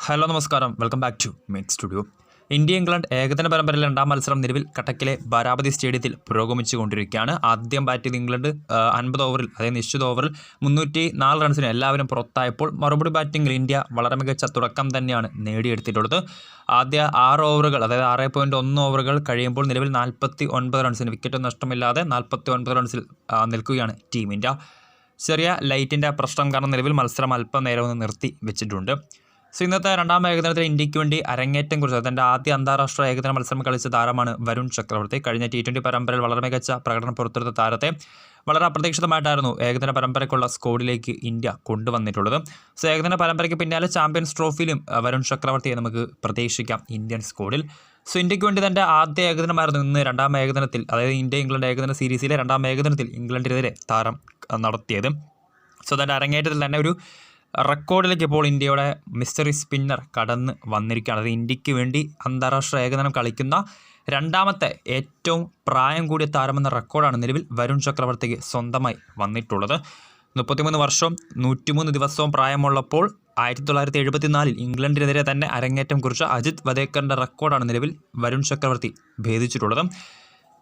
Hello നമസ്കാരം, welcome back to make studio. India England ഏകദിന പരമ്പരയിലെ രണ്ടാം മത്സരം നിലവിൽ കട്ടക്കിലെ ബാരാബതി സ്റ്റേഡിയത്തിൽ പുരോഗമിച്ചുകൊണ്ടിരിക്കുകയാണ്. ആദ്യം ബാറ്റ് ചെയ്ത് ഇംഗ്ലണ്ട് 50 ഓവറിൽ, അതായത് നിശ്ചിത ഓവറിൽ 304 റൺസിന് എല്ലാവരും പുറത്തായപ്പോൾ മറുപടി ബാറ്റിംഗിൽ ഇന്ത്യ വളരെ മികച്ച തുടക്കം തന്നെയാണ് നേടിയെടുത്തിട്ടുള്ളത്. ആദ്യ 6 ഓവറുകൾ, അതായത് 6.1 ഓവറുകൾ കഴിയുമ്പോൾ നിലവിൽ 49 റൺസിന് വിക്കറ്റ് നഷ്ടമില്ലാതെ 49 റൺസിൽ നിൽക്കുകയാണ് ടീം ഇന്ത്യ. ചെറിയ ലൈറ്റിൻ്റെ പ്രശ്നം കാരണം നിലവിൽ മത്സരം അല്പം നേരം ഒന്ന് നിർത്തി വെച്ചിട്ടുണ്ട്. സോ ഇന്നത്തെ രണ്ടാം ഏകദിനത്തിൽ ഇന്ത്യക്ക് വേണ്ടി അരങ്ങേറ്റം കുറിച്ച് തൻ്റെ ആദ്യ അന്താരാഷ്ട്ര ഏകദിന മത്സരം കളിച്ച താരമാണ് വരുൺ ചക്രവർത്തി. കഴിഞ്ഞ T20 പരമ്പരയിൽ വളരെ മികച്ച പ്രകടനം പുറത്തെടുത്ത താരത്തെ വളരെ അപ്രതീക്ഷിതമായിട്ടായിരുന്നു ഏകദിന പരമ്പരയ്ക്കുള്ള സ്ക്വാഡിലേക്ക് ഇന്ത്യ കൊണ്ടുവന്നിട്ടുള്ളത്. സോ ഏകദിന പരമ്പരയ്ക്ക് പിന്നാലെ ചാമ്പ്യൻസ് ട്രോഫിയിലും വരുൺ ചക്രവർത്തിയെ നമുക്ക് പ്രതീക്ഷിക്കാം ഇന്ത്യൻ സ്ക്വാഡിൽ. സോ ഇന്ത്യക്ക് വേണ്ടി തൻ്റെ ആദ്യ ഏകദിനമായിരുന്നു ഇന്ന് രണ്ടാം ഏകദിനത്തിൽ, അതായത് ഇന്ത്യ ഇംഗ്ലണ്ട് ഏകദിന സീരീസിലെ രണ്ടാം ഏകദിനത്തിൽ ഇംഗ്ലണ്ടിനെതിരെ താരം നടത്തിയത്. സോ തൻ്റെ അരങ്ങേറ്റത്തിൽ തന്നെ ഒരു റെക്കോർഡിലേക്ക് ഇപ്പോൾ ഇന്ത്യയുടെ മിസ്റ്ററി സ്പിന്നർ കടന്ന് വന്നിരിക്കുകയാണ്. അത് ഇന്ത്യക്ക് വേണ്ടി അന്താരാഷ്ട്ര ഏകദിനം കളിക്കുന്ന രണ്ടാമത്തെ ഏറ്റവും പ്രായം കൂടിയ താരമെന്ന റെക്കോർഡാണ് നിലവിൽ വരുൺ ചക്രവർത്തിക്ക് സ്വന്തമായി വന്നിട്ടുള്ളത്. 33 വർഷവും 103 ദിവസവും പ്രായമുള്ളപ്പോൾ 1974 ഇംഗ്ലണ്ടിനെതിരെ തന്നെ അരങ്ങേറ്റം കുറിച്ച അജിത് വദേക്കറിൻ്റെ റെക്കോർഡാണ് നിലവിൽ വരുൺ ചക്രവർത്തി ഭേദിച്ചിട്ടുള്ളത്.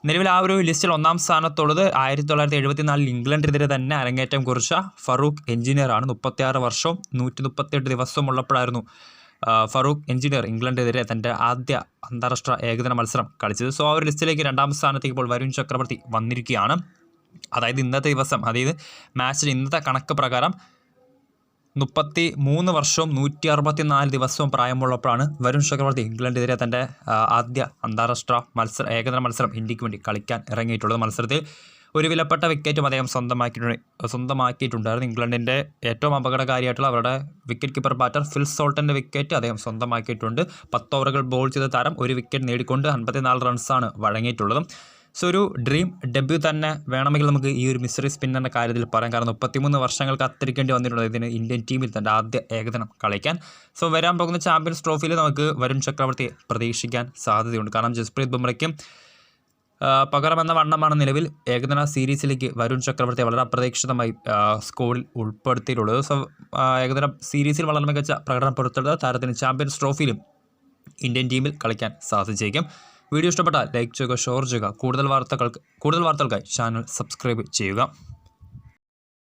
നിലവിൽ ആ ഒരു ലിസ്റ്റിൽ ഒന്നാം സ്ഥാനത്തുള്ളത് 1974 ഇംഗ്ലണ്ടിനെതിരെ തന്നെ അരങ്ങേറ്റം കുറിച്ച ഫറൂഖ് എഞ്ചിനീയറാണ്. 36 വർഷവും 138 ദിവസവും ഉള്ളപ്പോഴായിരുന്നു ഫറൂഖ് എഞ്ചിനീയർ ഇംഗ്ലണ്ടിനെതിരെ തൻ്റെ ആദ്യ അന്താരാഷ്ട്ര ഏകദിന മത്സരം കളിച്ചത്. സോ ആ ഒരു ലിസ്റ്റിലേക്ക് രണ്ടാം സ്ഥാനത്തേക്ക് ഇപ്പോൾ വരുൺ ചക്രവർത്തി വന്നിരിക്കുകയാണ്. അതായത് ഇന്നത്തെ ദിവസം, അതായത് മാച്ചിൽ ഇന്നത്തെ കണക്ക് പ്രകാരം 33 വർഷവും 164 ദിവസവും പ്രായമുള്ളപ്പോഴാണ് വരുൺ ചക്രവർത്തി ഇംഗ്ലണ്ടിനെതിരെ തൻ്റെ ആദ്യ അന്താരാഷ്ട്ര ഏകദിന മത്സരം ഇന്ത്യക്ക് വേണ്ടി കളിക്കാൻ ഇറങ്ങിയിട്ടുള്ളത്. മത്സരത്തിൽ ഒരു വിലപ്പെട്ട വിക്കറ്റും അദ്ദേഹം സ്വന്തമാക്കിയിട്ടുണ്ടായിരുന്നു. ഇംഗ്ലണ്ടിൻ്റെ ഏറ്റവും അപകടകാരിയായിട്ടുള്ള അവരുടെ വിക്കറ്റ് കീപ്പർ ബാറ്റർ ഫിൽ സോൾട്ടൻ്റെ വിക്കറ്റ് അദ്ദേഹം സ്വന്തമാക്കിയിട്ടുണ്ട്. 10 ഓവറുകൾ ബോൾ ചെയ്ത താരം ഒരു വിക്കറ്റ് നേടിക്കൊണ്ട് 54 റൺസാണ് വഴങ്ങിയിട്ടുള്ളത്. സോ ഒരു ഡ്രീം ഡെബ്യൂ തന്നെ വേണമെങ്കിൽ നമുക്ക് ഈ ഒരു മിസ്റ്ററി സ്പിന്നറിൻ്റെ കാര്യത്തിൽ പറയാം. കാരണം 33 വർഷങ്ങൾ കാത്തിരിക്കേണ്ടി വന്നിട്ടുണ്ട് ഇതിന് ഇന്ത്യൻ ടീമിൽ തൻ്റെ ആദ്യ ഏകദിനം കളിക്കാൻ. സോ വരാൻ പോകുന്ന ചാമ്പ്യൻസ് ട്രോഫിയിൽ നമുക്ക് വരുൺ ചക്രവർത്തിയെ പ്രതീക്ഷിക്കാൻ സാധ്യതയുണ്ട്. കാരണം ജസ്പ്രീത് ബുംറയ്ക്കും പകരമെന്ന വണ്ണമാണ് നിലവിൽ ഏകദിന സീരീസിലേക്ക് വരുൺ ചക്രവർത്തിയെ വളരെ അപ്രതീക്ഷിതമായി സ്ക്വാഡിൽ ഉൾപ്പെടുത്തിയിട്ടുള്ളത്. സോ ഏകദിന സീരീസിൽ വളരെ മികച്ച പ്രകടനം പുറത്തെടുത്ത താരത്തിന് ചാമ്പ്യൻസ് ട്രോഫിയിലും ഇന്ത്യൻ ടീമിൽ കളിക്കാൻ സാധിച്ചേക്കും. വീഡിയോ ഇഷ്ടപ്പെട്ടാൽ ലൈക്ക് ചെയ്യുക, ഷെയർ ചെയ്യുക. കൂടുതൽ വാർത്തകൾക്കായി ചാനൽ സബ്സ്ക്രൈബ് ചെയ്യുക.